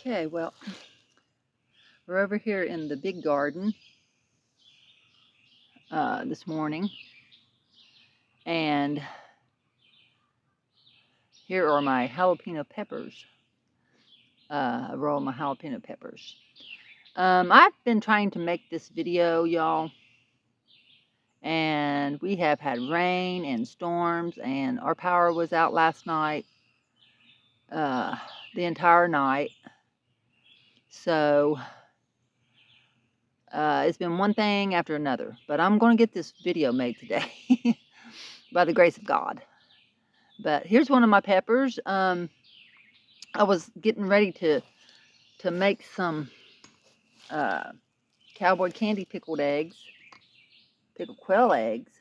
Okay, well, we're over here in the big garden this morning, and here are my jalapeno peppers. I roll my jalapeno peppers. I've been trying to make this video, y'all, and we have had rain and storms, and our power was out last night, the entire night. So it's been one thing after another, but I'm going to get this video made today by the grace of God. But here's one of my peppers. I was getting ready to make some cowboy candy pickled quail eggs,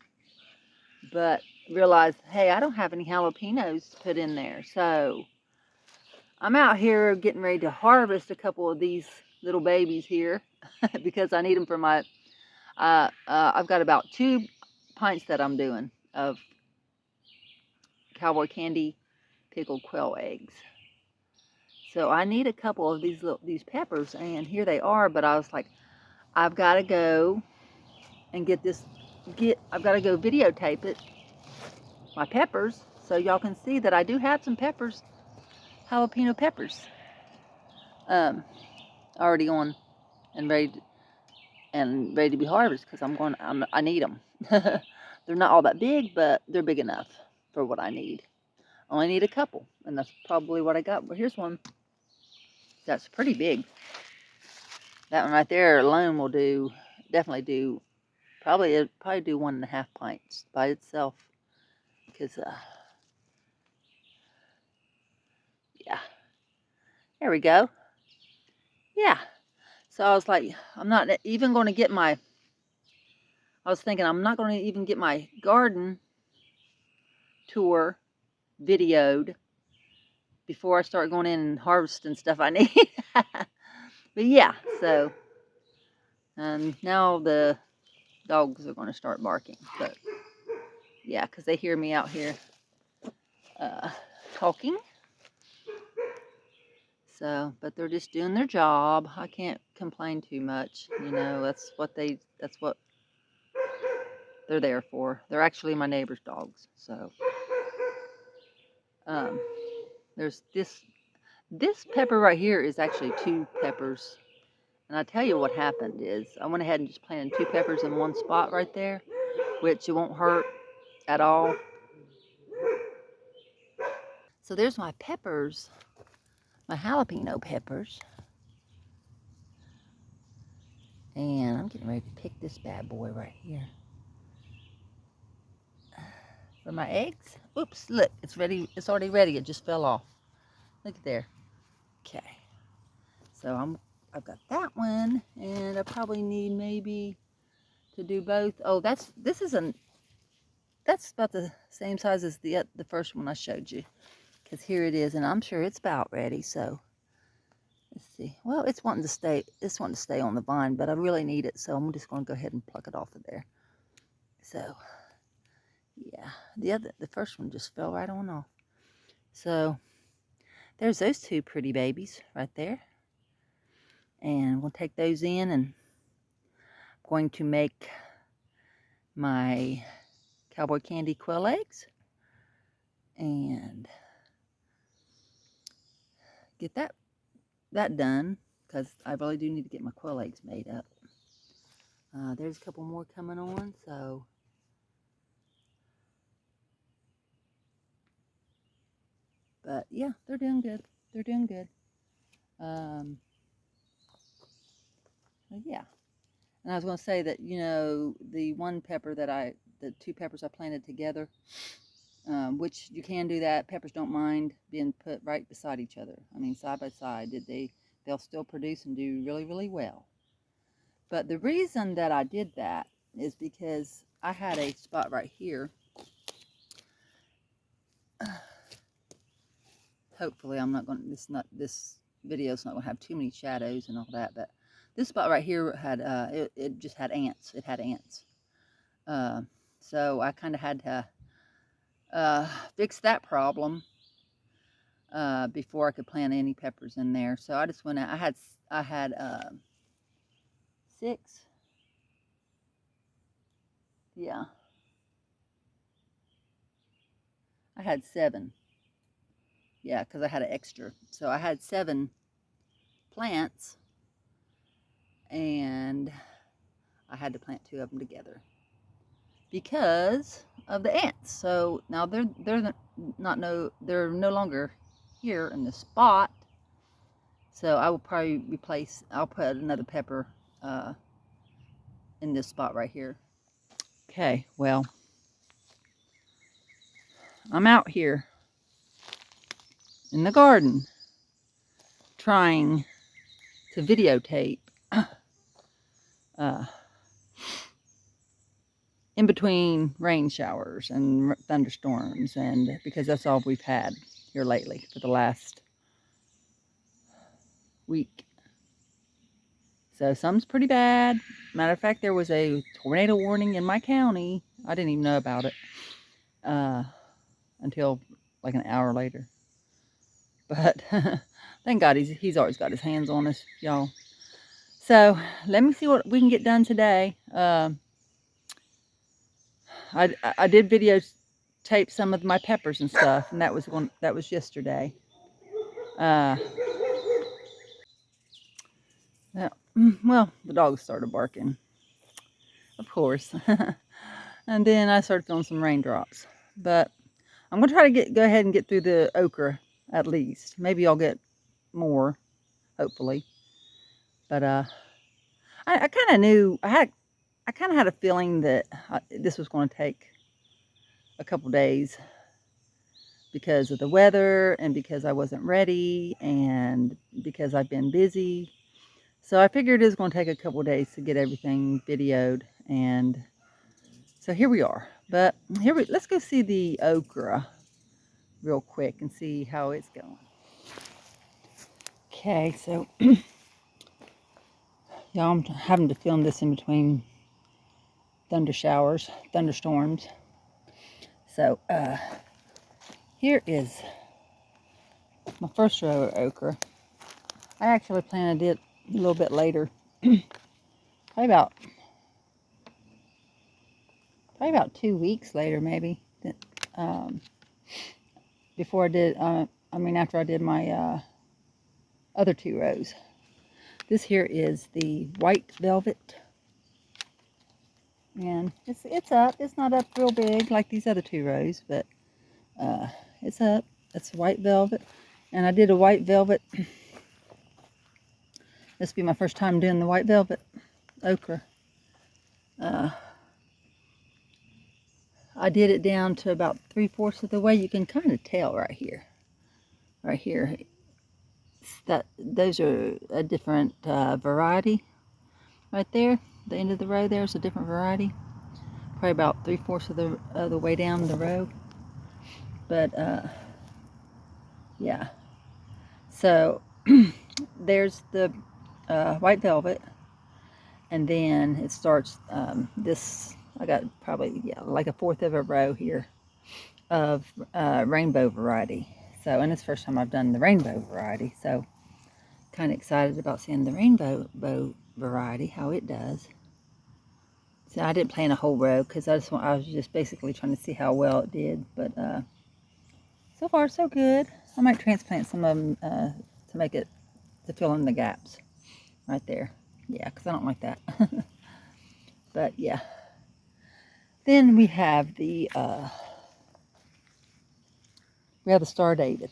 but realized, hey, I don't have any jalapenos to put in there. So I'm out here getting ready to harvest a couple of these little babies here because I need them for my, I've got about 2 pints that I'm doing of cowboy candy pickled quail eggs. So I need a couple of these peppers, and here they are. But I was like, I've got to go and I've got to go videotape it, my peppers, so y'all can see that I do have some peppers, jalapeno peppers, already on and ready to be harvested because I need them. They're not all that big, but they're big enough for what I need. I only need a couple, and that's probably what I got. But here's one that's pretty big. That one right there alone will definitely do, probably 1.5 pints by itself, because yeah, there we go. Yeah, so I was like, I'm not even going to get I was thinking I'm not going to even get my garden tour videoed before I start going in and harvesting stuff I need. But yeah, so now the dogs are going to start barking. But yeah, because they hear me out here talking. So, but they're just doing their job. I can't complain too much. You know, that's what they're there for. They're actually my neighbor's dogs. So, there's this pepper right here is actually 2 peppers. And I tell you what happened is I went ahead and just planted 2 peppers in one spot right there, which it won't hurt at all. So there's my peppers, my jalapeno peppers. And I'm getting ready to pick this bad boy right here. For my eggs. Oops, look, it's ready. It's already ready. It just fell off. Look at there. Okay. So I've got that one, and I probably need maybe to do both. Oh, that's about the same size as the first one I showed you. Because here it is, and I'm sure it's about ready. So let's see. Well, it's wanting to stay on the vine, but I really need it, so I'm just going to go ahead and pluck it off of there. So yeah, the first one just fell right on off. So there's those 2 pretty babies right there, and we'll take those in, and I'm going to make my cowboy candy quail eggs and get that done, because I really do need to get my quail eggs made up. There's a couple more coming on, so but yeah, they're doing good. They're doing good. Yeah. And I was going to say that, you know, the 2 peppers I planted together, which you can do that. Peppers don't mind being put right beside each other. I mean, side by side. They'll still produce and do really, really well. But the reason that I did that is because I had a spot right here. Hopefully this video's not going to have too many shadows and all that, but this spot right here had, it just had ants. It had ants. So I kind of had to fix that problem before I could plant any peppers in there. So I just went out. I had 6. Yeah, I had 7. Yeah, because I had an extra. So I had 7 plants, and I had to plant 2 of them together because of the ants. So now they're no longer here in the spot. So I will probably I'll put another pepper in this spot right here. Okay, well, I'm out here in the garden trying to videotape in between rain showers and thunderstorms, and because that's all we've had here lately for the last week. So some's pretty bad. Matter of fact, there was a tornado warning in my county. I didn't even know about it until like an hour later. But thank God he's always got his hands on us, y'all. So let me see what we can get done today. I did videotape some of my peppers and stuff, and that was yesterday. Well, the dogs started barking, of course, and then I started feeling some raindrops. But I'm gonna try to go ahead and get through the okra at least. Maybe I'll get more, hopefully. But I kind of knew I kind of had a feeling that this was going to take a couple days because of the weather and because I wasn't ready and because I've been busy. So I figured it was going to take a couple days to get everything videoed, and so here we are. But let's go see the okra real quick and see how it's going. Okay, so y'all, I'm having to film this in between thunderstorms. So here is my first row of okra. I actually planted it a little bit later, probably about 2 weeks later, maybe. Before I did, after I did my other 2 rows. This here is the white velvet, and it's up. It's not up real big like these other 2 rows, but it's up. It's white velvet, and I did a white velvet. This will be my first time doing the white velvet okra. I did it down to about 3/4 of the way. You can kind of tell right here. Right here, those are a different variety. Right there, the end of the row there's a different variety. Probably about 3/4 of the way down the row. But yeah. So there's the white velvet, and then it starts this. I got probably like 1/4 of a row here of rainbow variety. So, and it's the first time I've done the rainbow variety. So, kind of excited about seeing the rainbow variety, how it does. So I didn't plant a whole row because I was just basically trying to see how well it did. But so far so good. I might transplant some of them to make it, to fill in the gaps right there. Yeah, because I don't like that. But yeah. Then we have the Star David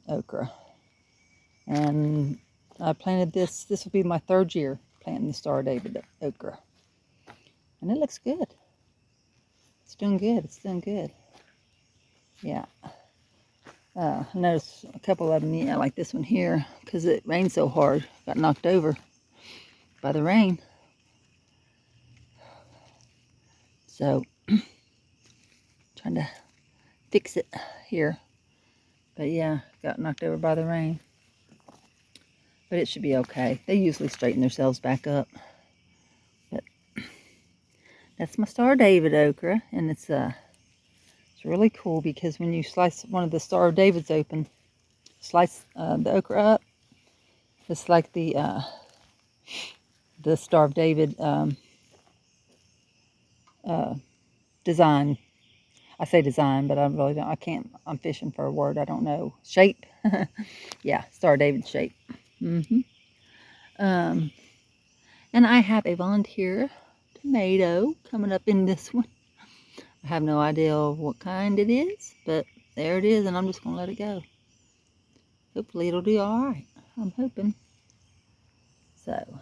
okra. And I planted this. This will be my 3rd year planting the Star David okra. And it looks good. It's doing good. It's doing good. Yeah. I noticed a couple of them, like this one here, because it rained so hard, got knocked over by the rain. So, trying to fix it here. But yeah, got knocked over by the rain. But it should be okay. They usually straighten themselves back up. But that's my Star David okra, and it's It's really cool because when you slice one of the Star of David's open, slice the okra up, it's like the Star of David design. I say design, but I really don't. I can't. I'm fishing for a word. I don't know. Shape. Yeah, Star of David shape. Um, and I have a volunteer tomato coming up in this one. I have no idea what kind it is, but there it is, and I'm just gonna let it go. Hopefully it'll do all right. I'm hoping. So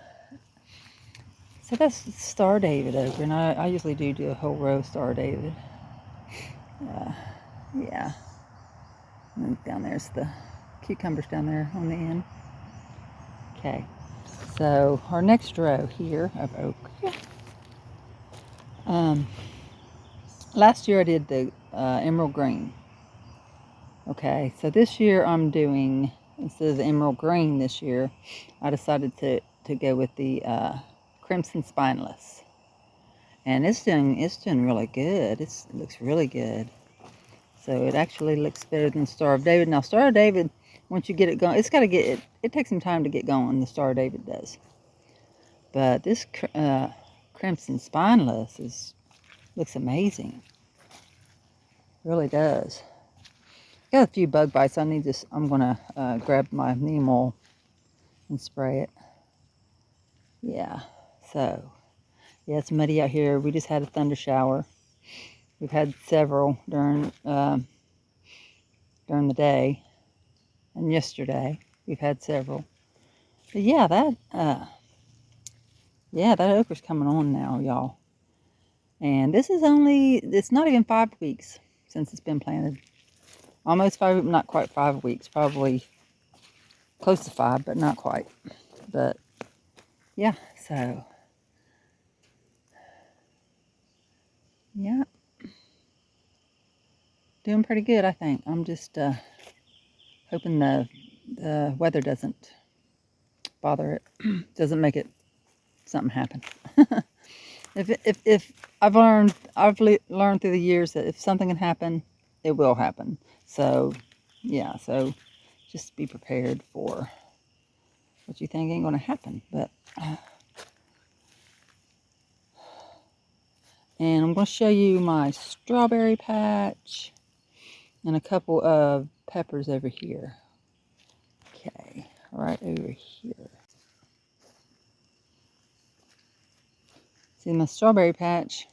that's Star David okra, and I usually do a whole row of Star David. Yeah. And down there's the cucumbers down there on the end. Okay. So our next row here of okra. Last year I did the emerald green. Okay, so this year I'm doing, instead of the emerald green this year, I decided to go with the crimson spineless. And it's doing really good. It looks really good. So it actually looks better than Star of David. Now Star of David, once you get it going, it's got to get it. It takes some time to get going. The Star of David does. But this crimson spineless looks amazing. Really does. Got a few bug bites. I'm gonna grab my neem oil and spray it. Yeah. So yeah, it's muddy out here. We just had a thunder shower. We've had several during the day, and yesterday we've had several. But yeah, that okra's coming on now, y'all. And it's not even 5 weeks since it's been planted. Almost 5, not quite 5 weeks, probably close to 5, but not quite. But yeah, so yeah, doing pretty good, I think. I'm just hoping the weather doesn't bother it, doesn't make it something happen. If I've learned through the years that if something can happen, it will happen. So yeah, so just be prepared for what you think ain't gonna happen. But and I'm gonna show you my strawberry patch and a couple of peppers over here. Okay, right over here. See my strawberry patch?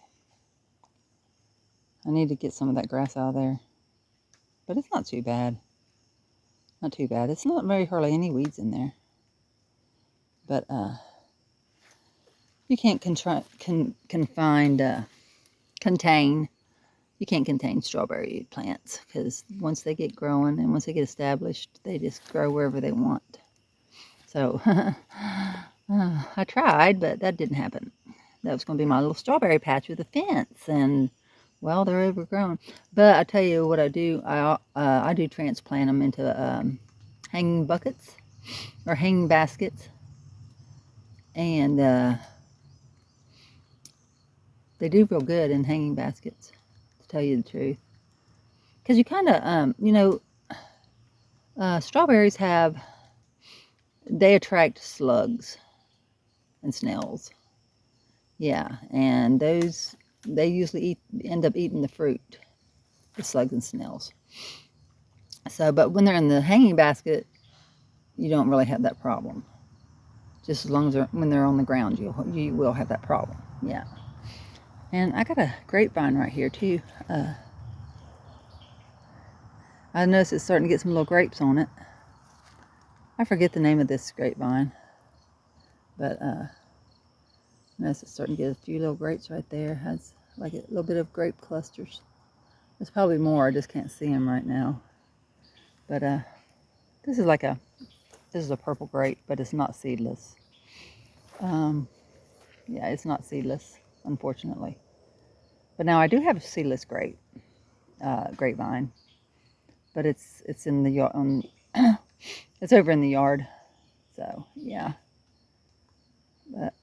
I need to get some of that grass out of there. But it's not too bad. Not too bad. It's not very hardly any weeds in there. But you can't contain strawberry plants, because once they get growing and once they get established, they just grow wherever they want. So I tried, but that didn't happen. That was going to be my little strawberry patch with a fence, and well, they're overgrown. But I tell you what I do. I do transplant them into hanging buckets or hanging baskets, and they do real good in hanging baskets, to tell you the truth. Because you kind of, strawberries they attract slugs and snails. Yeah, and they usually end up eating the fruit, the slugs and snails. So, but when they're in the hanging basket, you don't really have that problem. Just as long as when they're on the ground, you will have that problem. Yeah. And I got a grapevine right here too. I noticed it's starting to get some little grapes on it. I forget the name of this grapevine, but notice it's starting to get a few little grapes right there. Has like a little bit of grape clusters. There's probably more. I just can't see them right now. But this is a purple grape, but it's not seedless. Yeah, it's not seedless, unfortunately. But now I do have a seedless grapevine, but it's in the yard. It's over in the yard. So yeah, but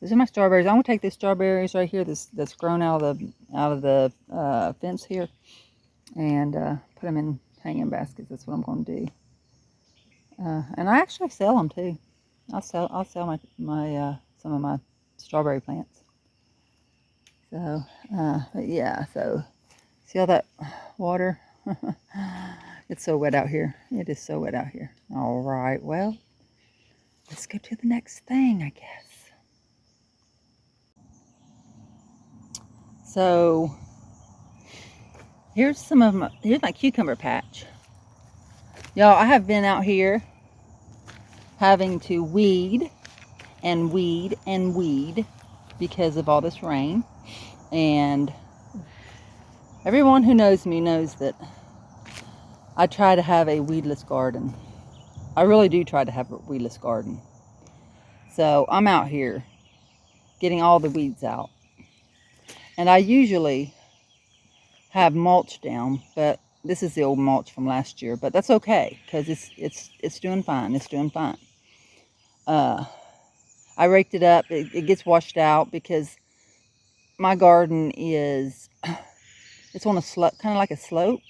These are my strawberries. I'm gonna take these strawberries right here, that's grown out of the fence here, and put them in hanging baskets. That's what I'm gonna do. And I actually sell them too. I'll sell my some of my strawberry plants. So, but yeah. So, see all that water? It's so wet out here. It is so wet out here. All right. Well, let's go to the next thing, I guess. So here's my cucumber patch. Y'all, I have been out here having to weed and weed and weed because of all this rain. And everyone who knows me knows that I try to have a weedless garden. I really do try to have a weedless garden. So I'm out here getting all the weeds out. And I usually have mulch down, but this is the old mulch from last year, but that's okay because it's doing fine. It's doing fine. I raked it up. It gets washed out because my garden is, it's on a slope, kind of like a slope,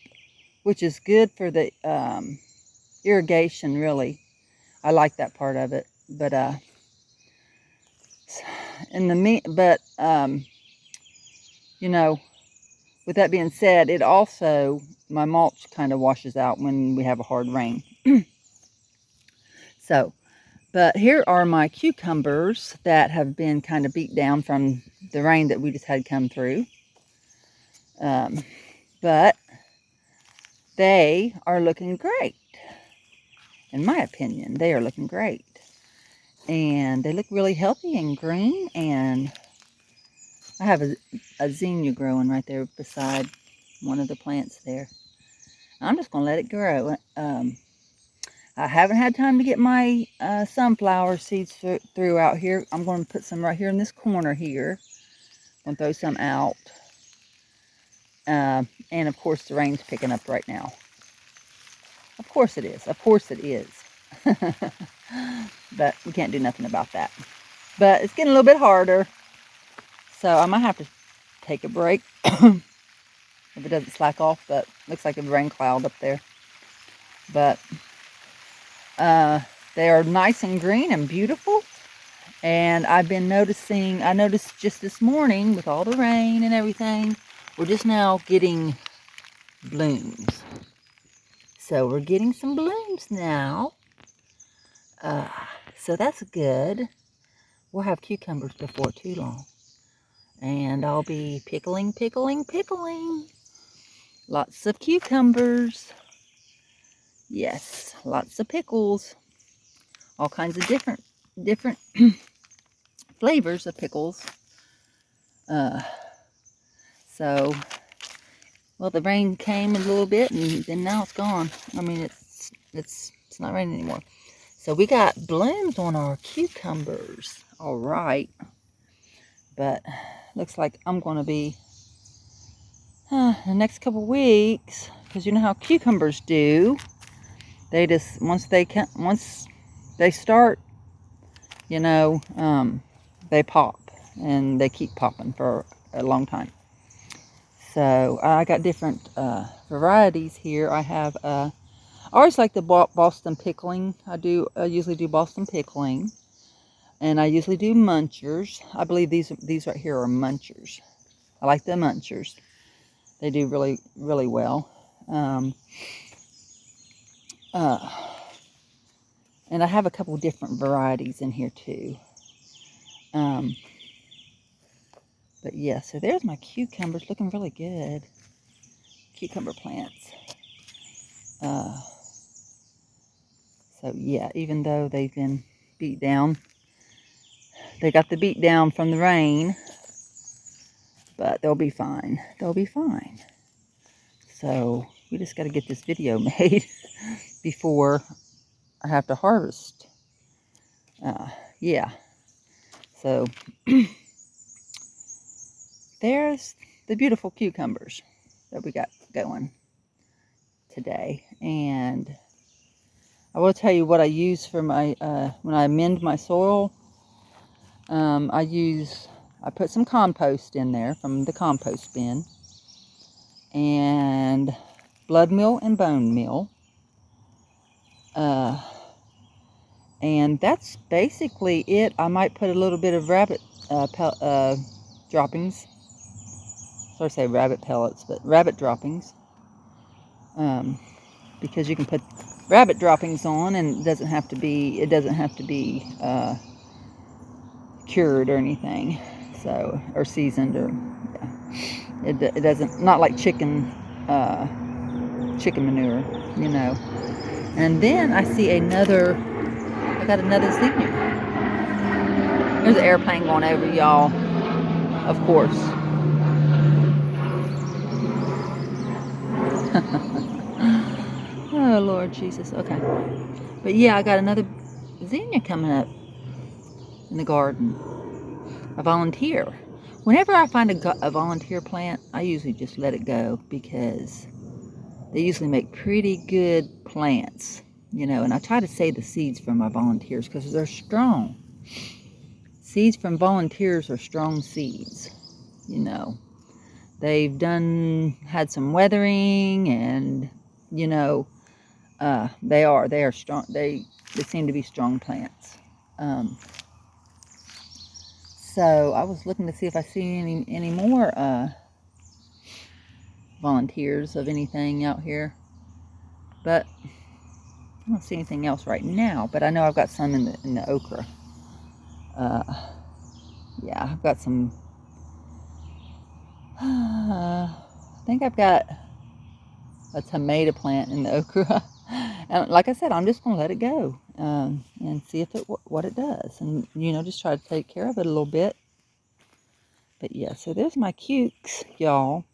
which is good for the irrigation, really. I like that part of it. But you know, with that being said, it also, my mulch kind of washes out when we have a hard rain. So, but here are my cucumbers that have been kind of beat down from the rain that we just had come through. But they are looking great. In my opinion, they are looking great. And they look really healthy and green. And I have a zinnia growing right there beside one of the plants there. I'm just going to let it grow. I haven't had time to get my sunflower seeds through out here. I'm going to put some right here in this corner here. I'm going to throw some out. And of course the rain's picking up right now. Of course it is. Of course it is. But we can't do nothing about that. But it's getting a little bit harder. So I might have to take a break if it doesn't slack off. But looks like a rain cloud up there. But they are nice and green and beautiful. And I've been noticing, I noticed just this morning with all the rain and everything, we're just now getting blooms. So we're getting some blooms now. So that's good. We'll have cucumbers before too long. And I'll be pickling. Lots of cucumbers. Yes, lots of pickles. All kinds of different flavors of pickles. So, well, the rain came a little bit and then now it's gone. I mean, it's not raining anymore. So we got blooms on our cucumbers. All right. But looks like I'm going to be the next couple weeks, because you know how cucumbers do. They just, once they start, you know, they pop and they keep popping for a long time. So I got different varieties here. I have I always like the Boston pickling. I usually do Boston pickling, and I usually do munchers. I believe these right here are munchers. I like the munchers. They do really, really well. And I have a couple different varieties in here too. But yeah, so there's my cucumbers looking really good. Cucumber plants. So yeah, even though they've been beat down, they got the beat down from the rain, but they'll be fine. They'll be fine. So we just got to get this video made before I have to harvest. Yeah. So there's the beautiful cucumbers that we got going today. And I will tell you what I use for my, when I amend my soil. I put some compost in there from the compost bin, and blood meal and bone meal. And that's basically it. I might put a little bit of rabbit droppings. So I say rabbit pellets, but rabbit droppings. Because you can put rabbit droppings on, and it doesn't have to be cured or anything, so, or seasoned, or yeah. It doesn't, not like chicken manure, you know. And then I see I got another zinnia. There's an airplane going over, y'all, of course. Oh, Lord Jesus. Okay. But yeah, I got another zinnia coming up in the garden. A volunteer. Whenever I find a volunteer plant, I usually just let it go, because they usually make pretty good plants, you know. And I try to save the seeds from my volunteers because they're strong. Seeds from volunteers are strong seeds, you know. They've had some weathering, and, you know, they are strong. They seem to be strong plants. So I was looking to see if I see any more volunteers of anything out here, but I don't see anything else right now. But I know I've got some in the okra. Yeah, I've got some. I think I've got a tomato plant in the okra. And like I said, I'm just going to let it go, and see if what it does, and, you know, just try to take care of it a little bit. But yeah, so there's my cukes, y'all,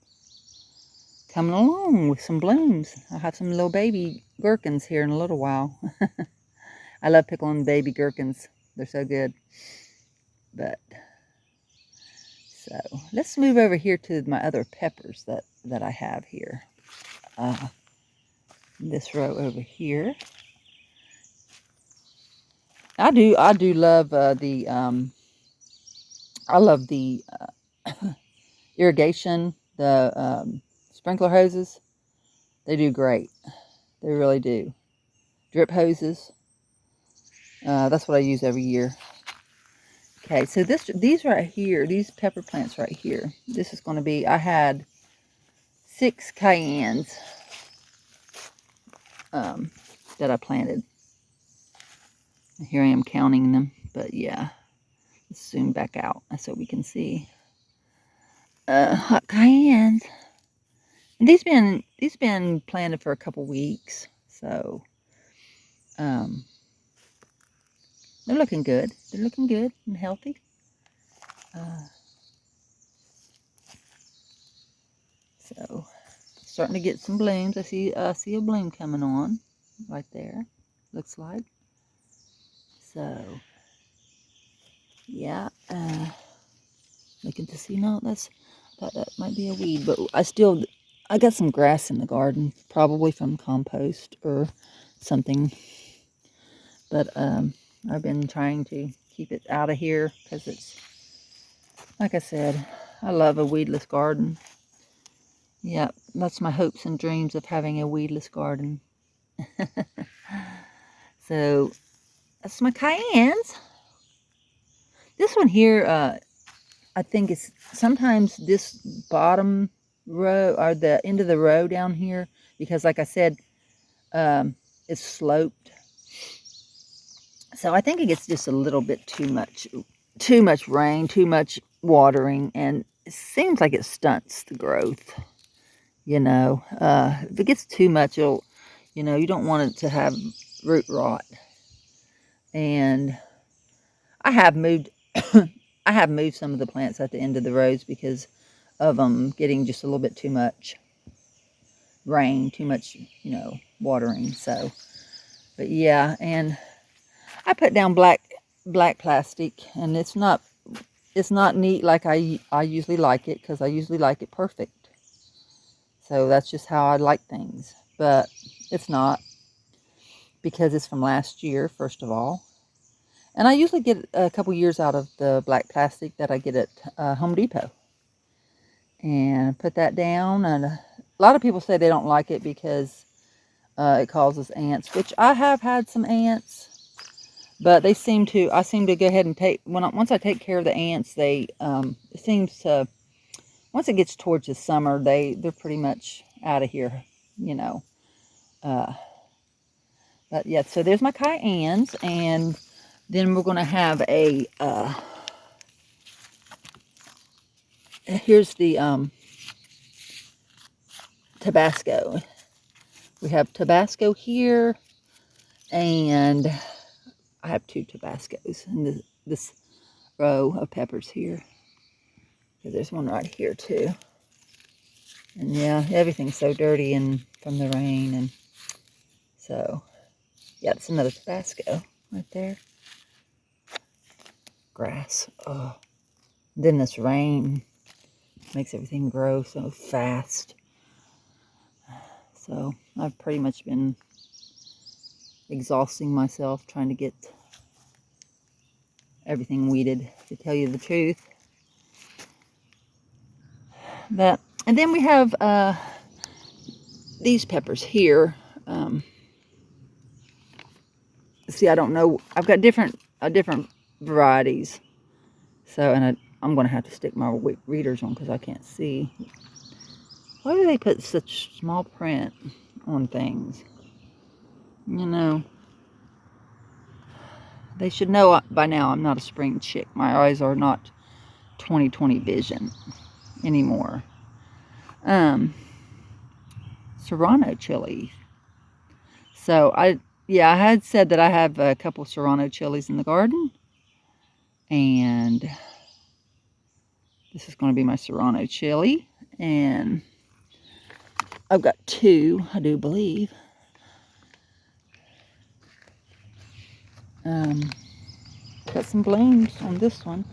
coming along with some blooms. I'll have some little baby gherkins here in a little while. I love pickling baby gherkins. They're so good. But so let's move over here to my other peppers that I have here. This row over here. I do love I love the irrigation, the sprinkler hoses. They do great. They really do. Drip hoses. That's what I use every year. Okay, so these right here, these pepper plants right here, this is going to be, I had 6 cayennes that I planted. Here I am counting them, but yeah, let's zoom back out so we can see. Hot cayennes. And these been planted for a couple weeks, so they're looking good. They're looking good and healthy. So starting to get some blooms. I see a bloom coming on right there. Looks like. So yeah, looking to see. No, I thought that might be a weed, but I got some grass in the garden, probably from compost or something. But I've been trying to keep it out of here because it's, like I said, I love a weedless garden. Yeah, that's my hopes and dreams, of having a weedless garden. So that's my cayennes. This one here, I think it's sometimes this bottom row, or the end of the row down here, because like I said, it's sloped. So I think it gets just a little bit too much rain, too much watering, and it seems like it stunts the growth. You know, if it gets too much, you don't want it to have root rot. And I have moved, I have moved some of the plants at the end of the rows because of them getting just a little bit too much rain, too much, watering. So, but yeah, and I put down black plastic, and it's not neat like I usually like it, because I usually like it perfect. So that's just how I like things. But it's not, because it's from last year, first of all. And I usually get a couple years out of the black plastic that I get at Home Depot. And put that down. And a lot of people say they don't like it because it causes ants, which I have had some ants. But I seem to go ahead and once I take care of the ants, it seems to, once it gets towards the summer, they're pretty much out of here, you know. But yeah, so there's my cayennes, and then we're going to have a, here's the Tabasco. We have Tabasco here, and I have 2 Tabascos in this row of peppers here. There's one right here too. And yeah, everything's so dirty and from the rain, and so yeah, it's another Tabasco right there. Grass. Oh, then this rain makes everything grow so fast. So I've pretty much been exhausting myself trying to get everything weeded, to tell you the truth. And then we have these peppers here. See, I don't know. I've got different varieties. So, and I'm going to have to stick my readers on because I can't see. Why do they put such small print on things? You know, they should know by now I'm not a spring chick. My eyes are not 20/20 vision anymore. Serrano chili. So I had said that I have a couple Serrano chilies in the garden, and this is going to be my Serrano chili, and I've got 2, I do believe. Got some blooms on this one.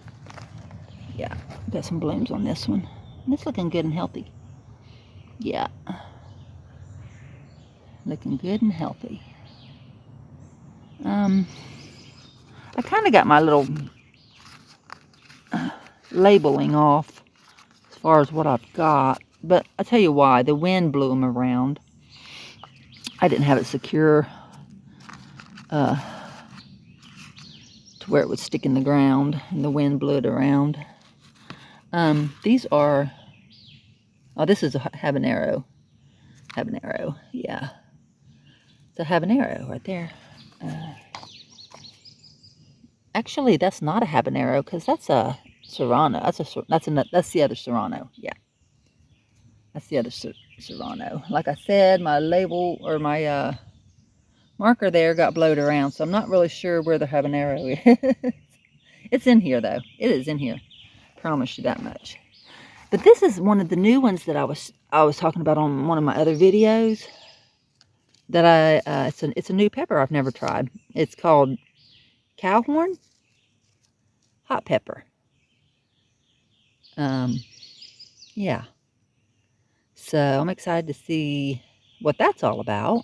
Yeah, got some blooms on this one. And it's looking good and healthy. Yeah. Looking good and healthy. I kind of got my little labeling off as far as what I've got. But I'll tell you why. The wind blew them around. I didn't have it secure to where it would stick in the ground, and the wind blew it around. These are, oh, this is a habanero. Habanero, yeah. It's a habanero right there. Actually, that's not a habanero because that's a Serrano. That's the other Serrano. Yeah, that's the other Serrano. Like I said, my label or my marker there got blowed around, so I'm not really sure where the habanero is. It's in here though. It is in here. Promise you that much. But this is one of the new ones that I was talking about on one of my other videos. That it's a new pepper I've never tried. It's called Cowhorn hot pepper. Yeah. So I'm excited to see what that's all about.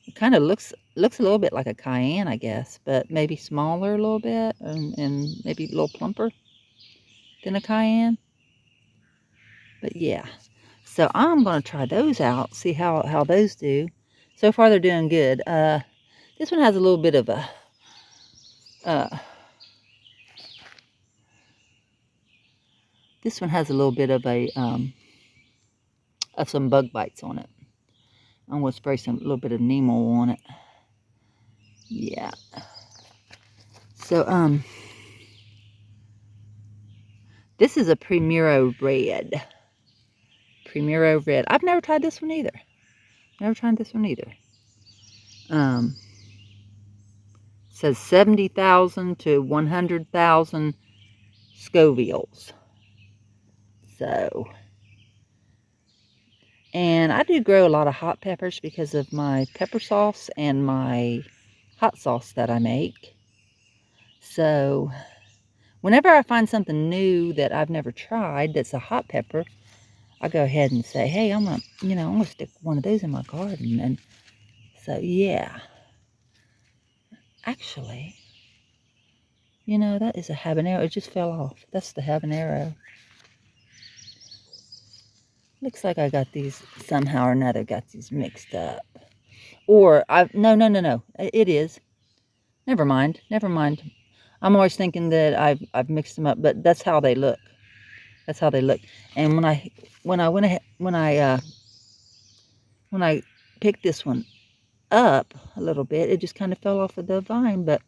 It kind of looks a little bit like a cayenne, I guess, but maybe smaller a little bit, and maybe a little plumper than a cayenne. But yeah, so I'm going to try those out, see how those do. So far they're doing good. This one has a little bit of a of some bug bites on it. I'm going to spray a little bit of Nemo on it. Yeah. So, this is a Primero Red. Primero Red. I've never tried this one either. Says 70,000 to 100,000 Scovilles. So, and I do grow a lot of hot peppers because of my pepper sauce and my hot sauce that I make. So, whenever I find something new that I've never tried that's a hot pepper, I go ahead and say, hey, I'm gonna stick one of those in my garden. And so, yeah. Actually, You know, that is a habanero. It just fell off. That's the habanero. Looks like I got these, somehow or another, got these mixed up. Or, no. It is. Never mind. Never mind. I'm always thinking that I've mixed them up, but that's how they look. That's how they look. And when I picked this one up a little bit, it just kind of fell off of the vine. But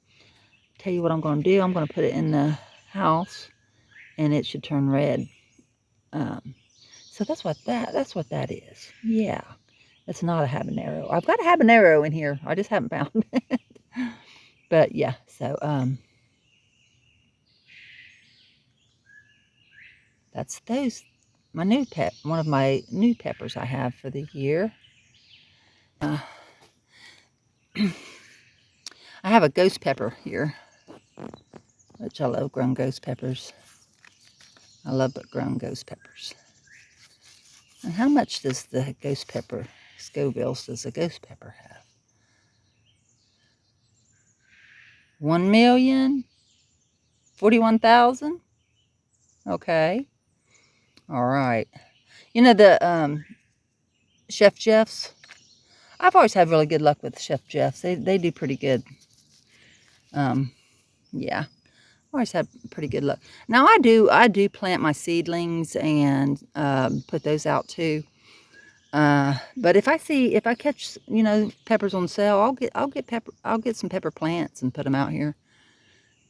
tell you what I'm going to do. I'm going to put it in the house, and it should turn red. So that's what that is. Yeah, it's not a habanero. I've got a habanero in here. I just haven't found it. But yeah, so that's my new one of my new peppers I have for the year. I have a ghost pepper here, which I love grown ghost peppers. I love grown ghost peppers. And how much does the ghost pepper, Scovilles, does the ghost pepper have? 1,041,000? Okay. All right. You know the Chef Jeff's? I've always had really good luck with Chef Jeff's. They do pretty good. Yeah. Always had pretty good luck. Now I do plant my seedlings and put those out too. But if I catch, you know, peppers on sale, I'll get some pepper plants and put them out here.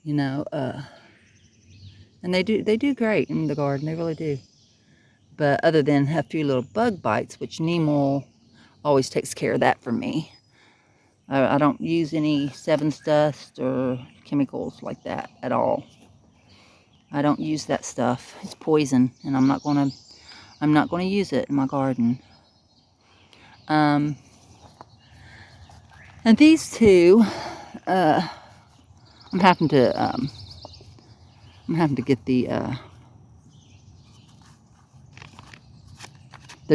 You know, and they do great in the garden. They really do. But other than a few little bug bites, which Nemo always takes care of that for me. I don't use any Sevens dust or chemicals like that at all. I don't use that stuff. It's poison, and I'm not gonna use it in my garden. And these two, I'm having to get the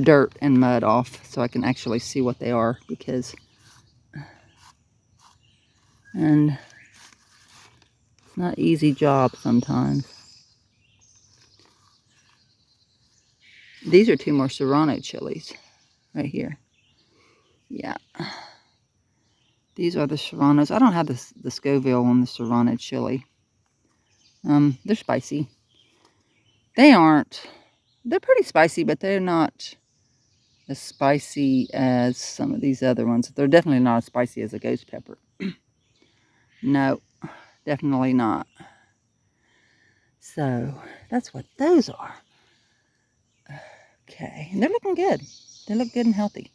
dirt and mud off so I can actually see what they are, because and it's not an easy job sometimes. These are two more Serrano chilies right here. Yeah. These are the Serranos. I don't have the Scoville on the Serrano chili. They're spicy. They're pretty spicy, but they're not as spicy as some of these other ones. They're definitely not as spicy as a ghost pepper. No, definitely not. So that's what those are. Okay, and they're looking good. They look good and healthy.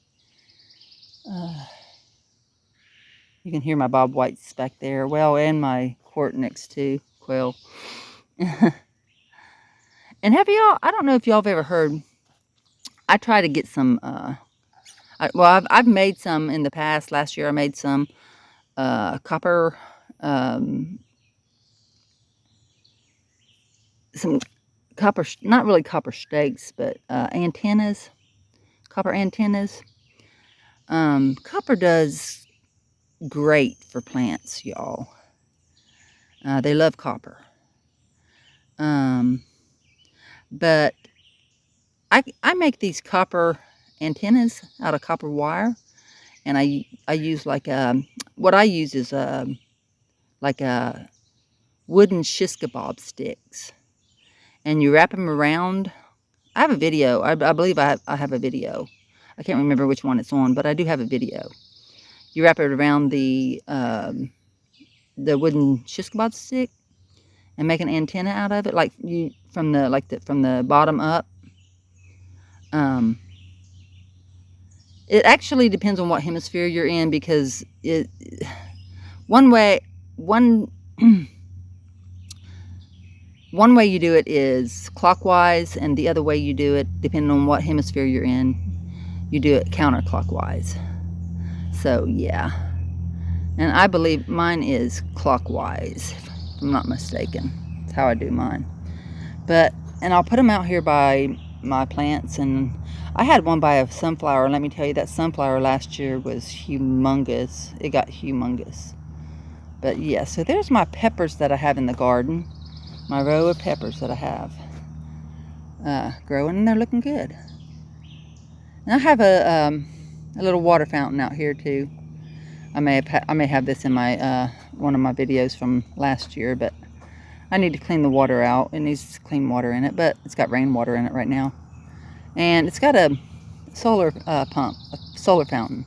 You can hear my Bob Whites back there. Well, and my Quartnix too, quail. And have y'all, I don't know if y'all have ever heard, I try to get some, I've made some in the past. Last year I made some copper, some copper, not really copper steaks, but antennas, copper antennas. Copper does great for plants, y'all. They love copper. But I make these copper antennas out of copper wire, and I use like what I use is like a wooden shish kebab sticks, and you wrap them around. I have a video. I believe I have a video. I can't remember which one it's on, but I do have a video. You wrap it around the wooden shish kebab stick and make an antenna out of it, like from the bottom up. It actually depends on what hemisphere you're in, because one way you do it is clockwise, and the other way you do it, depending on what hemisphere you're in, you do it counterclockwise. So yeah, and I believe mine is clockwise, if I'm not mistaken. That's how I do mine. And I'll put them out here by my plants, and I had one by a sunflower, and let me tell you, that sunflower last year was humongous. It got humongous. But yeah, so there's my peppers that I have in the garden. My row of peppers that I have growing, and they're looking good. And I have a little water fountain out here too. I may have this in my one of my videos from last year, but I need to clean the water out. It needs clean water in it, but it's got rainwater in it right now. And it's got a solar pump, a solar fountain.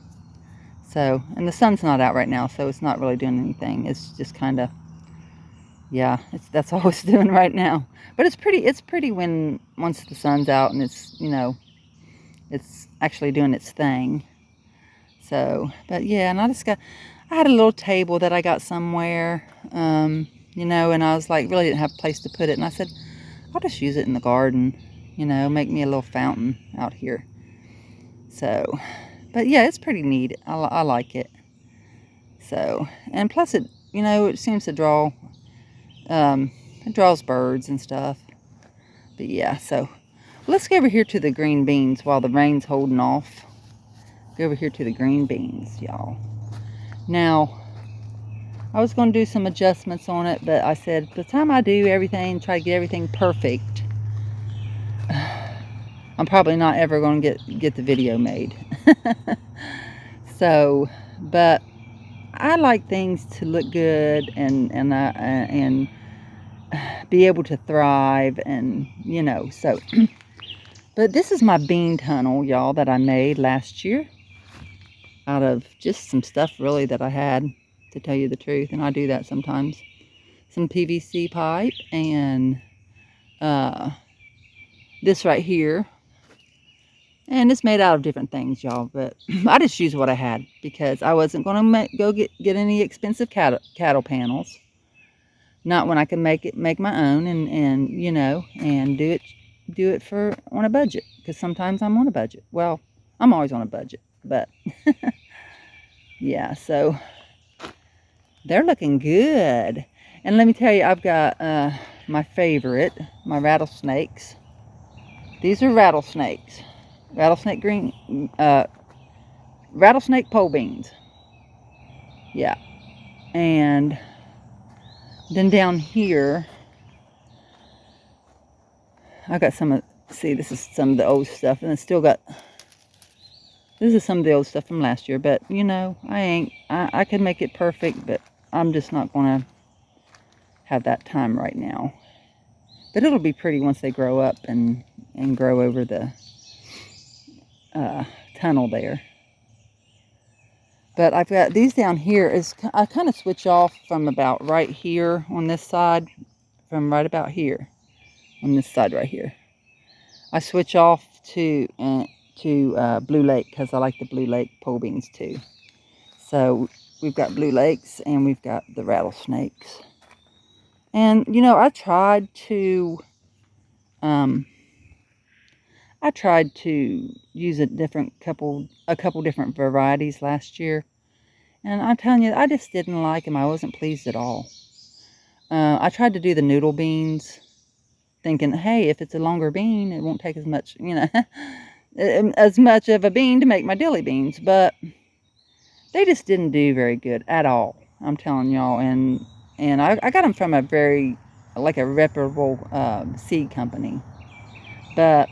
So, and the sun's not out right now, so it's not really doing anything. It's just kind of, yeah, that's all it's doing right now. But it's pretty when once the sun's out and it's, you know, it's actually doing its thing. So, but yeah, and I had a little table that I got somewhere, you know, and I was like, really didn't have a place to put it. And I said, I'll just use it in the garden, you know, make me a little fountain out here. So, but yeah, it's pretty neat. I like it. So, and plus it, you know, it seems to draw, it draws birds and stuff. But yeah, so let's go over here to the green beans while the rain's holding off. Go over here to the green beans, y'all. Now, I was going to do some adjustments on it, but I said, by the time I do everything, try to get everything perfect, I'm probably not ever going to get the video made. So, but I like things to look good and be able to thrive, and you know, so. But this is my bean tunnel, y'all, that I made last year out of just some stuff really that I had, to tell you the truth, and I do that sometimes. Some PVC pipe and this right here, and it's made out of different things, y'all, but I just used what I had because I wasn't going to go get any expensive cattle panels, not when I can make my own, and you know, and do it for on a budget, because sometimes I'm on a budget. Well, I'm always on a budget, but yeah, so they're looking good. And let me tell you, I've got my favorite, my rattlesnakes. These are rattlesnakes. Rattlesnake green, rattlesnake pole beans. Yeah. And then down here, I got some of, see, this is some of the old stuff, and it's still got, this is some of the old stuff from last year, but you know, I could make it perfect, but I'm just not going to have that time right now. But it'll be pretty once they grow up and grow over the tunnel there. But I've got these down here. I kind of switch off from about right here on this side, from right about here on this side right here. I switch off to Blue Lake because I like the Blue Lake pole beans too. So we've got Blue Lakes and we've got the rattlesnakes. And you know, I tried to use a couple different varieties last year, and I'm telling you, I just didn't like them. I wasn't pleased at all. I tried to do the noodle beans, thinking, hey, if it's a longer bean, it won't take as much, you know, as much of a bean to make my dilly beans, but they just didn't do very good at all. I'm telling y'all, and I got them from a very, like a reputable seed company, but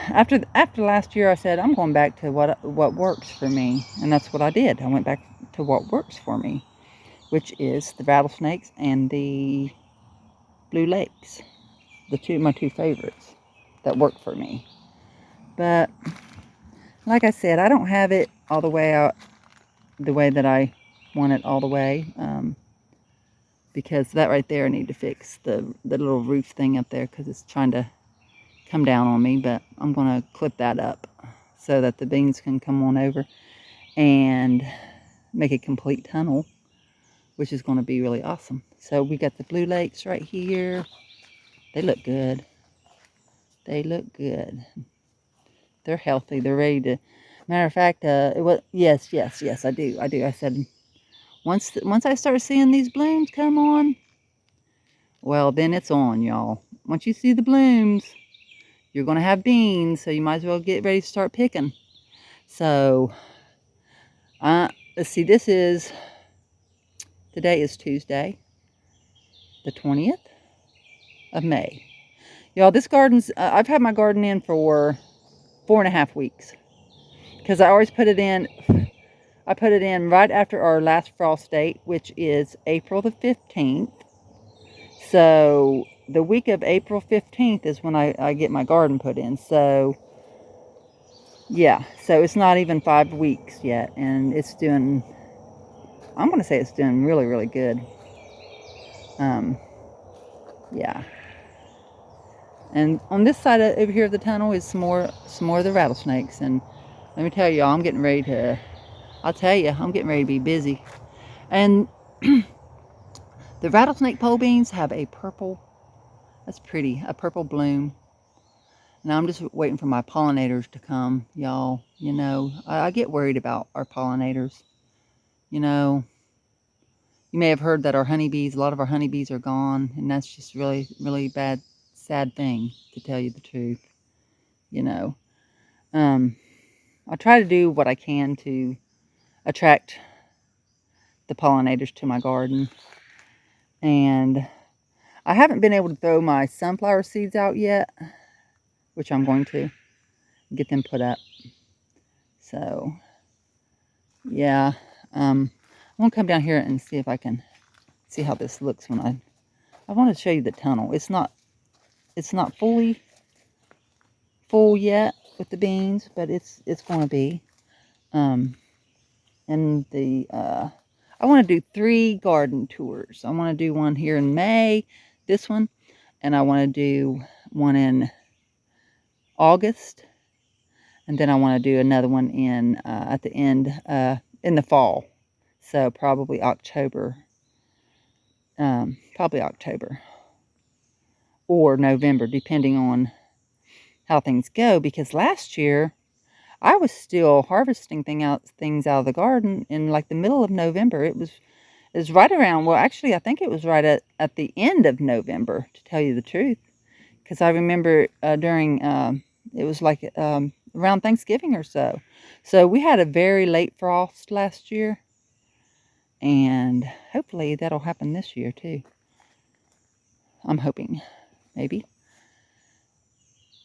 after last year, I said, I'm going back to what works for me. And that's what I did. I went back to what works for me, which is the rattlesnakes and the Blue Lakes. My two favorites that work for me. But like I said, I don't have it all the way out the way that I want it all the way. Because that right there, I need to fix the little roof thing up there, because it's trying to come down on me, but I'm going to clip that up so that the beans can come on over and make a complete tunnel, which is going to be really awesome. So we got the Blue Lakes right here. They look good. They look good. They're healthy. They're ready to, matter of fact, yes, I do. I said, once I start seeing these blooms come on, well, then it's on, y'all. Once you see the blooms, you're going to have beans, so you might as well get ready to start picking. So, let's see, this is Today is Tuesday, the 20th of May. Y'all, this garden's, I've had my garden in for 4.5 weeks. Because I always put it in, I put it in right after our last frost date, which is April the 15th. So the week of April 15th is when I get my garden put in. So yeah, so it's not even 5 weeks yet, and it's doing, I'm going to say it's doing really, really good. Yeah. And on this side over here of the tunnel is some more of the rattlesnakes. And let me tell y'all, I'm getting ready to, I'll tell you, I'm getting ready to be busy. And the rattlesnake pole beans have a purple, that's pretty, a purple bloom. Now I'm just waiting for my pollinators to come, y'all. You know, I get worried about our pollinators. You know, you may have heard that our honeybees, a lot of our honeybees are gone, and that's just really, really bad, sad thing, to tell you the truth. You know, I try to do what I can to attract the pollinators to my garden, and I haven't been able to throw my sunflower seeds out yet, which I'm going to get them put up. So, yeah, I'm gonna come down here and see if I can see how this looks when I want to show you the tunnel. It's not fully full yet with the beans, but it's going to be. And the I want to do 3 garden tours. I want to do one here in May, this one, and I want to do one in August, and then I want to do another one in at the end in the fall. So probably October. Probably October or November, depending on how things go, because last year I was still harvesting things out of the garden in like the middle of November. It was right around, well, actually I think it was right at the end of November, to tell you the truth, because I remember during it was like around Thanksgiving or so. So we had a very late frost last year, and hopefully that'll happen this year too. I'm hoping, maybe.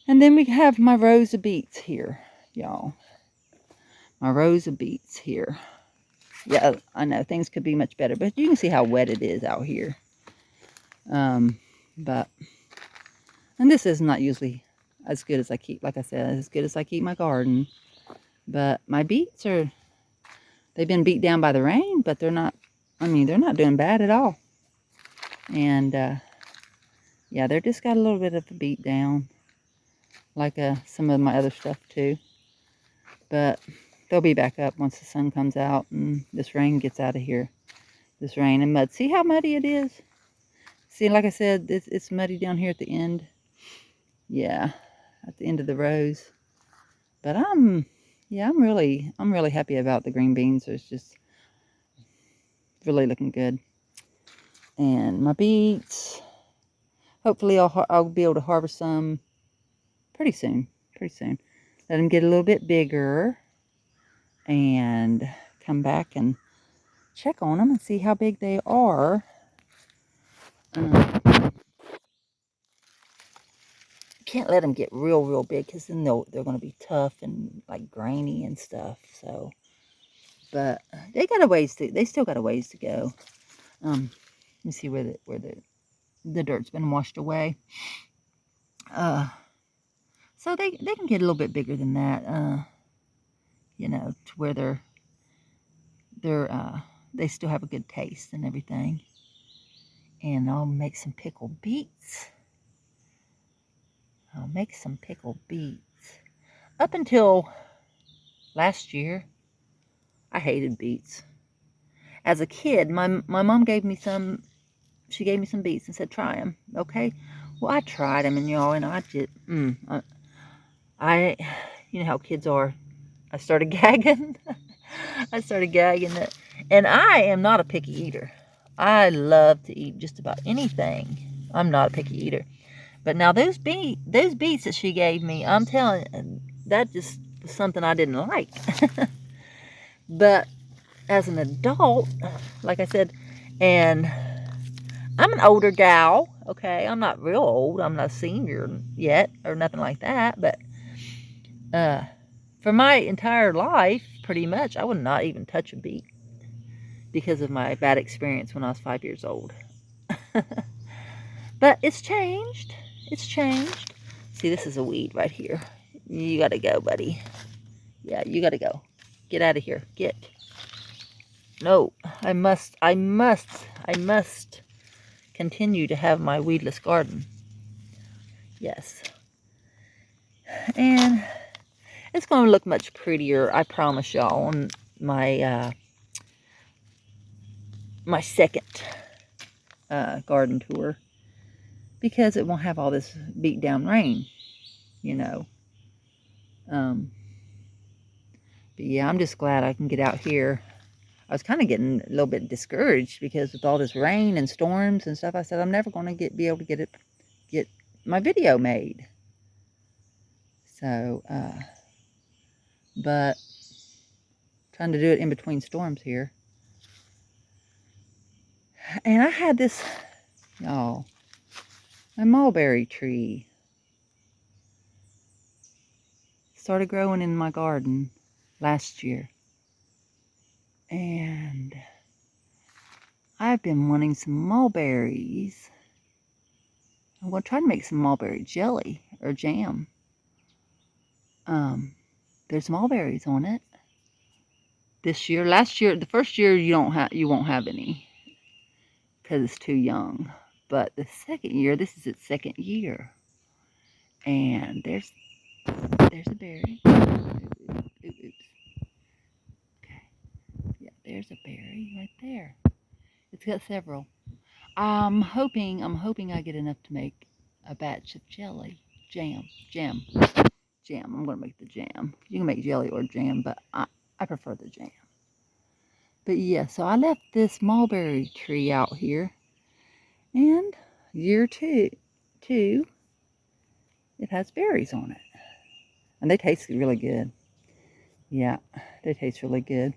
And then we have my rows of beets here, y'all. My rows of beets here. Yeah, I know things could be much better, but you can see how wet it is out here. But, and this is not usually as good as I keep, like I said, as good as I keep my garden. But my beets are, they've been beat down by the rain, but they're not, I mean, they're not doing bad at all. And, yeah, they're just got a little bit of a beat down, like some of my other stuff too. But they'll be back up once the sun comes out and this rain gets out of here. This rain and mud. See how muddy it is? See, like I said, it's muddy down here at the end. Yeah, at the end of the rows. But I'm really happy about the green beans. It's just really looking good. And my beets, hopefully I'll be able to harvest some pretty soon. Let them get a little bit bigger and come back and check on them and see how big they are. Can't let them get real big, because then they're going to be tough and like grainy and stuff. So, but they got a ways to. They still got a ways to go. Let me see where the dirt's been washed away. So they can get a little bit bigger than that. You know, to where they still have a good taste and everything. And I'll make some pickled beets. Up until last year, I hated beets. As a kid, my mom gave me some. She gave me some beets and said, "Try them." Okay. Well, I tried them, and y'all, and I just, you know how kids are. I started gagging. And I am not a picky eater. I love to eat just about anything. I'm not a picky eater. But now those beets that she gave me, I'm telling you, that just was something I didn't like. But as an adult, like I said, And I'm an older gal, okay? I'm not real old. I'm not a senior yet or nothing like that. But for my entire life, pretty much, I would not even touch a beet because of my bad experience when I was 5 years old. But it's changed. It's changed. See, this is a weed right here. You gotta go, buddy. Yeah, you gotta go. Get out of here. Get. No, I must continue to have my weedless garden. Yes. And it's going to look much prettier, I promise y'all, on my my second garden tour, because it won't have all this beat down rain, you know. But yeah, I'm just glad I can get out here. I was kind of getting a little bit discouraged because with all this rain and storms and stuff, I said I'm never going to be able to get my video made. So, but trying to do it in between storms here. And I had this, y'all, my mulberry tree started growing in my garden last year. And I've been wanting some mulberries. I'm going to try to make some mulberry jelly or jam. There's mulberries on it. This year, last year, the first year you won't have any because it's too young. But the second year, this is its second year, and there's a berry. Oops. Okay, yeah, there's a berry right there. It's got several. I'm hoping I get enough to make a batch of jelly, jam. I'm gonna make the jam. You can make jelly or jam, but I prefer the jam. But yeah, so I left this mulberry tree out here, and year two, it has berries on it, and they taste really good. Yeah, they taste really good.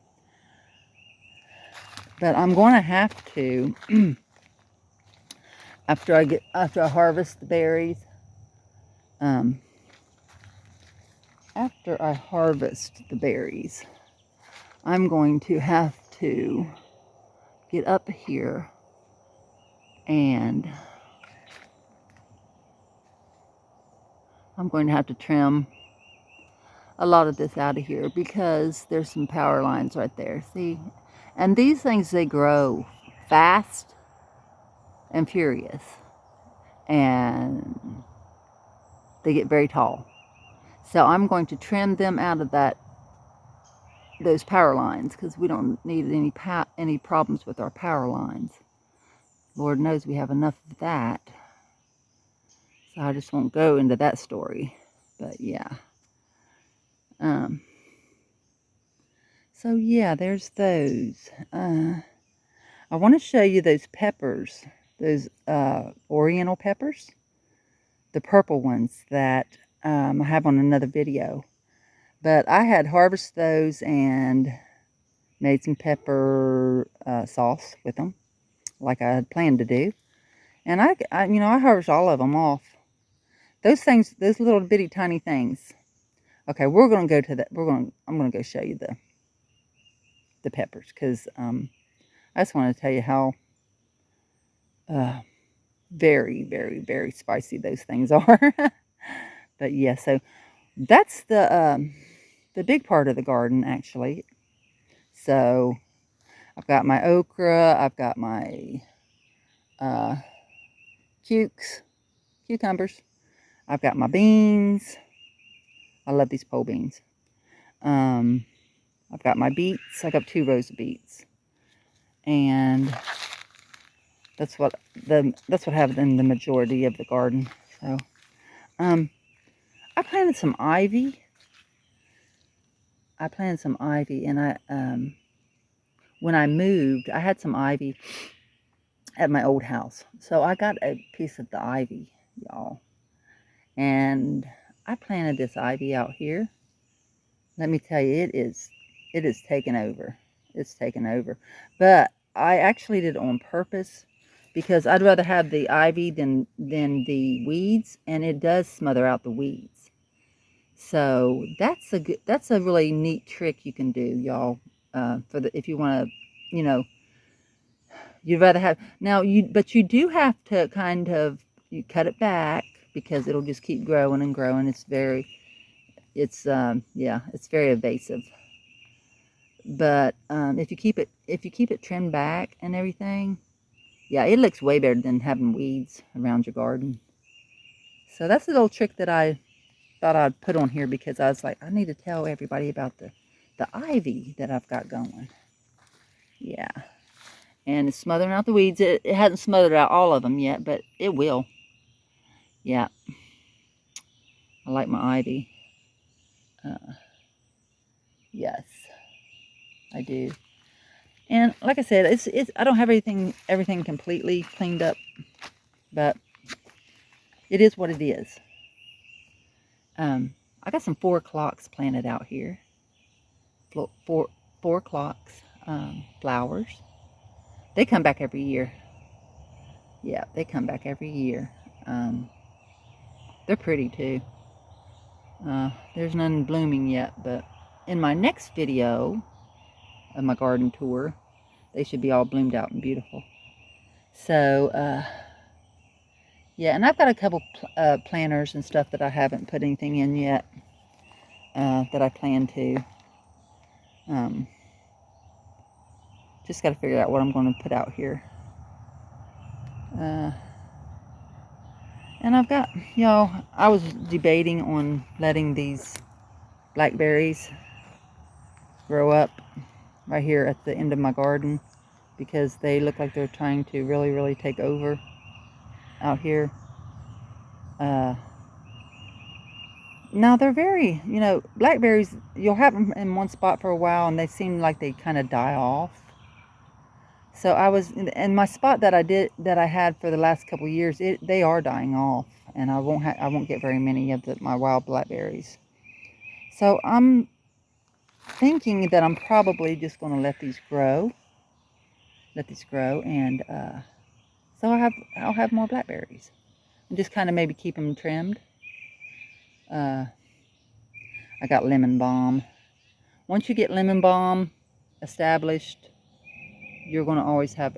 But I'm going to have to after I harvest the berries. After I harvest the berries, I'm going to have to get up here and I'm going to have to trim a lot of this out of here because there's some power lines right there. See? And these things, they grow fast and furious. And they get very tall. So I'm going to trim them out of those power lines because we don't need any problems with our power lines. Lord knows we have enough of that. So I just won't go into that story. But yeah. So yeah, there's those. I want to show you those peppers, those oriental peppers, the purple ones that I have on another video. But I had harvested those and made some pepper sauce with them, like I had planned to do. And I harvest all of them off. Those things, those little bitty tiny things. Okay, we're gonna go to that. I'm gonna go show you the peppers because I just want to tell you how very, very, very spicy those things are. But yeah, so that's the big part of the garden actually. So I've got my okra, I've got my cucumbers, I've got my beans. I love these pole beans. I've got my beets. I got 2 rows of beets, and that's what I have in the majority of the garden. So, I planted some ivy. And when I moved, I had some ivy at my old house, so I got a piece of the ivy, y'all, and I planted this ivy out here. Let me tell you, it is taken over. It's taken over. But I actually did it on purpose because I'd rather have the ivy than the weeds, and it does smother out the weeds. So that's a really neat trick you can do, y'all. If you want to, you'd rather have but you do have to kind of you cut it back because it'll just keep growing and growing. Yeah, it's very evasive. But if you keep it trimmed back and everything, yeah, it looks way better than having weeds around your garden. So that's a little trick that I thought I'd put on here because I was like, I need to tell everybody about the ivy that I've got going. Yeah. And it's smothering out the weeds. It hasn't smothered out all of them yet, but it will. Yeah. I like my ivy. Yes, I do. And like I said, it's I don't have everything completely cleaned up, but it is what it is. I got some 4 o'clocks planted out here. 4 o'clocks, flowers. They come back every year. Yeah, they come back every year. They're pretty too. There's none blooming yet, but in my next video of my garden tour, they should be all bloomed out and beautiful. So, yeah, and I've got a couple planters and stuff that I haven't put anything in yet that I plan to. Just got to figure out what I'm going to put out here. And I've got, I was debating on letting these blackberries grow up right here at the end of my garden because they look like they're trying to really, really take over out here. Now they're very, blackberries, you'll have them in one spot for a while and they seem like they kind of die off. So I was in my spot that I had for the last couple of years, they are dying off, and I won't get very many of my wild blackberries. So I'm thinking that I'm probably just going to let these grow, and so I'll have more blackberries, and just kind of maybe keep them trimmed. I got lemon balm. Once you get lemon balm established, you're going to always have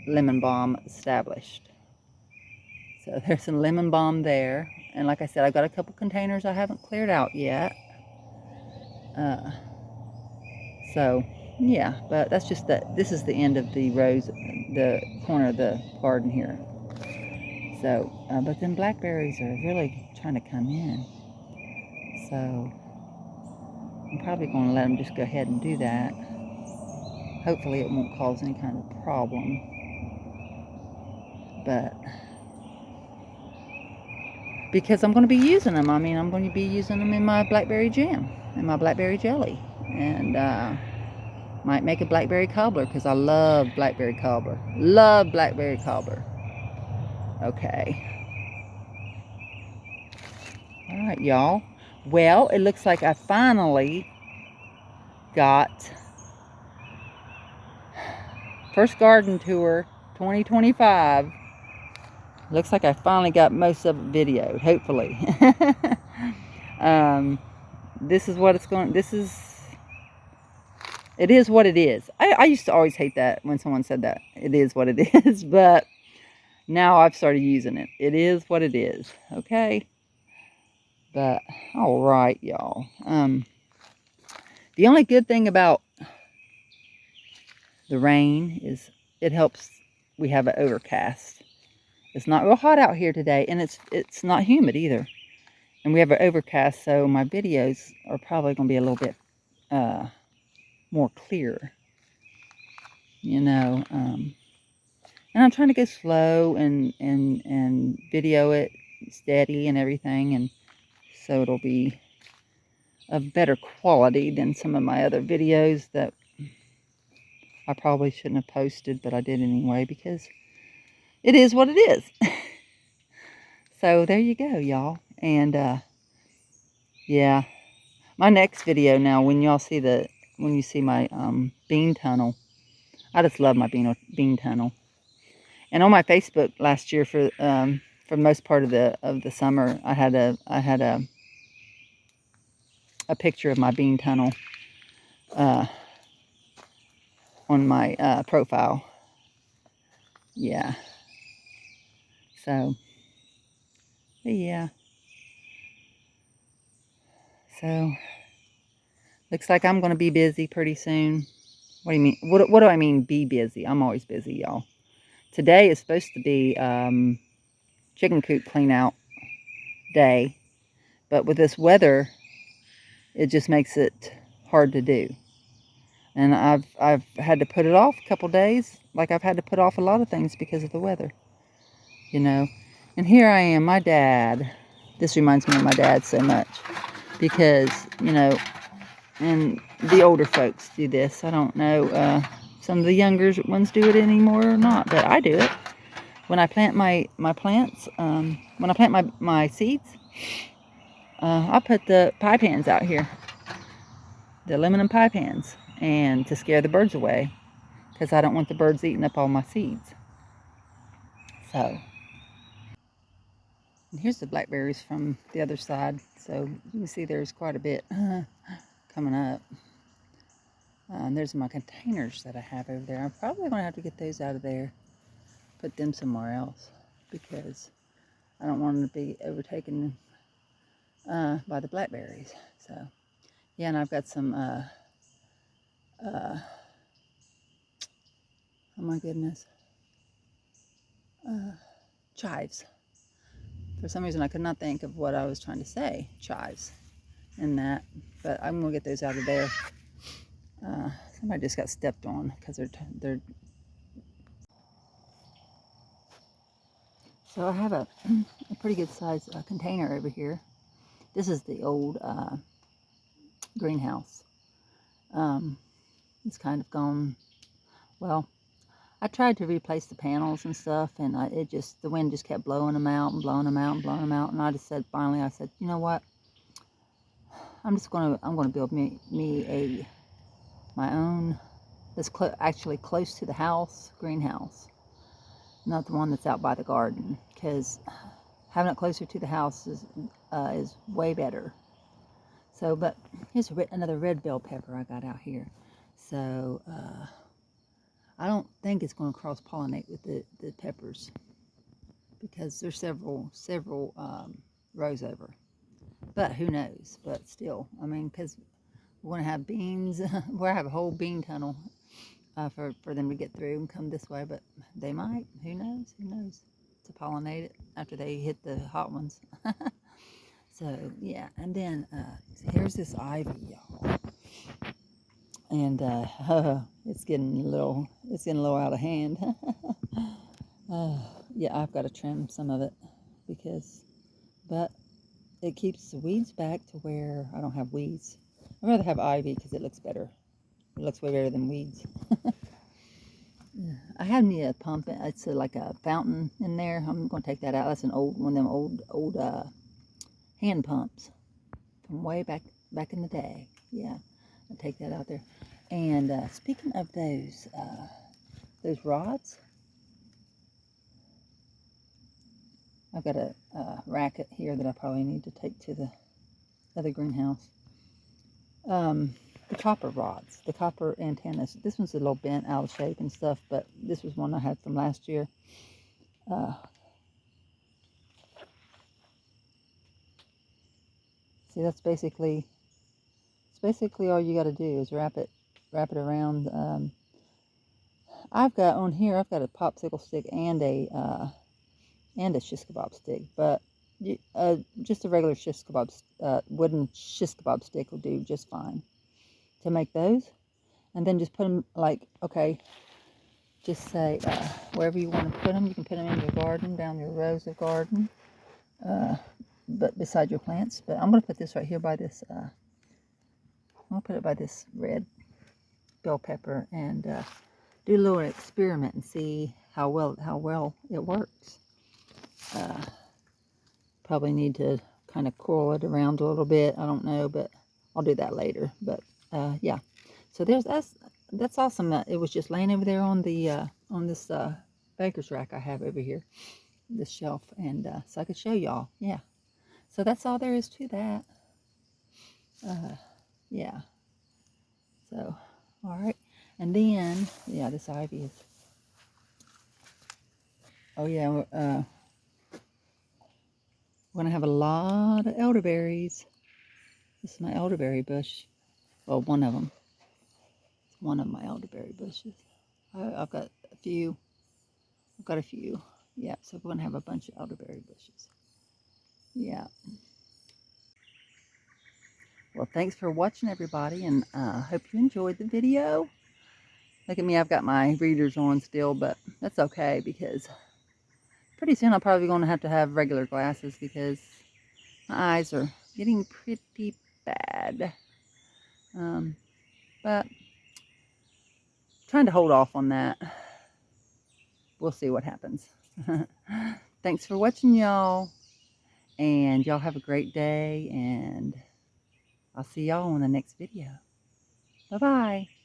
lemon balm established. So there's some lemon balm there. And like I said, I've got a couple containers I haven't cleared out yet. So, yeah, but that's just this is the end of the the corner of the garden here. So, but then blackberries are really trying to come in. So, I'm probably going to let them just go ahead and do that. Hopefully it won't cause any kind of problem. But because I'm going to be using them. I mean, I'm going to be using them in my blackberry jam and my blackberry jelly. And might make a blackberry cobbler because I love blackberry cobbler. Love blackberry cobbler. Okay. All right, y'all. Well, it looks like I finally got first garden tour 2025. Looks like I finally got most of it videoed, hopefully. This is what it's going, it is what it is. I used to always hate that when someone said that. It is what it is, but now I've started using it. It is what it is, okay? But, all right, y'all. The only good thing about the rain is it helps we have an overcast. It's not real hot out here today, and it's not humid either. And we have an overcast, so my videos are probably going to be a little bit more clear. And I'm trying to go slow and video it steady and everything, and so it'll be of better quality than some of my other videos that I probably shouldn't have posted, but I did anyway because it is what it is. So there you go, y'all. And yeah, my next video now, when you see my bean tunnel, I just love my bean tunnel. And on my Facebook last year for most part of the summer, I had a picture of my bean tunnel uh, on my profile. Yeah. So yeah. So looks like I'm gonna be busy pretty soon. What do you mean? What do I mean be busy? I'm always busy, y'all. Today is supposed to be chicken coop clean out day, but with this weather, it just makes it hard to do. And I've had to put it off a couple days, like I've had to put off a lot of things because of the weather, you know. And here I am, my dad. This reminds me of my dad so much because, you know, and the older folks do this. I don't know, some of the younger ones do it anymore or not, but I do it. When I plant my plants, when I plant my seeds, I put the pie pans out here, the aluminum pie pans, and to scare the birds away, because I don't want the birds eating up all my seeds. So, and here's the blackberries from the other side. So you can see there's quite a bit coming up. There's my containers that I have over there. I'm probably going to have to get those out of there, put them somewhere else, because I don't want them to be overtaken by the blackberries. So, yeah, and I've got some, oh my goodness, chives. For some reason, I could not think of what I was trying to say, chives, in that, but I'm going to get those out of there. Somebody just got stepped on because they're. So I have a pretty good size container over here. This is the old greenhouse. It's kind of gone. Well, I tried to replace the panels and stuff, and the wind just kept blowing them out and blowing them out and blowing them out. And I just said, finally, I said, you know what? I'm gonna build me my own. That's actually close to the house greenhouse, not the one that's out by the garden, because having it closer to the house is way better. So, but here's another red bell pepper I got out here. So I don't think it's going to cross pollinate with the peppers, because there's several rows over. But who knows? But still, I mean, because we're going to have beans. We're going to have a whole bean tunnel for them to get through and come this way. But they might. Who knows? Who knows? To pollinate it after they hit the hot ones. So yeah, and then here's this ivy, y'all, and it's getting a little out of hand. Yeah, I've got to trim some of it but it keeps the weeds back to where I don't have weeds. I'd rather have ivy because it looks better. It looks way better than weeds. I have me a pump. It's like a fountain in there. I'm going to take that out. That's an old one of them old hand pumps from way back in the day. Yeah, I'll take that out there. And speaking of those rods, I've got a racket here that I probably need to take to the other greenhouse. The copper rods, the copper antennas. This one's a little bent out of shape and stuff, but this was one I had from last year. See, it's basically all you got to do is wrap it around. I've got a popsicle stick and a shish kebab stick, but just a regular shish kebab, wooden shish kebab stick will do just fine to make those. And then just put them just say wherever you want to put them. You can put them in your garden, down your rows of garden, but beside your plants. But I'm going to put this right here by this. I'm going to put it by this red bell pepper and do a little experiment and see how well it works. Probably need to kind of curl it around a little bit. I don't know, but I'll do that later. But yeah, so that's that's awesome. It was just laying over there on the on this baker's rack I have over here, this shelf, and so I could show y'all. Yeah. So that's all there is to that. Yeah. So, all right. And then, yeah, this ivy is. Oh yeah, we're gonna have a lot of elderberries. This is my elderberry bush. Well, one of them. It's one of my elderberry bushes. I've got a few. I've got a few. Yeah, so we're gonna have a bunch of elderberry bushes. Yeah. Well, thanks for watching, everybody, and hope you enjoyed the video. Look at me, I've got my readers on still, but that's okay because pretty soon I'm probably going to have regular glasses because my eyes are getting pretty bad. But trying to hold off on that. We'll see what happens. Thanks for watching, y'all. And y'all have a great day, and I'll see y'all in the next video. Bye-bye.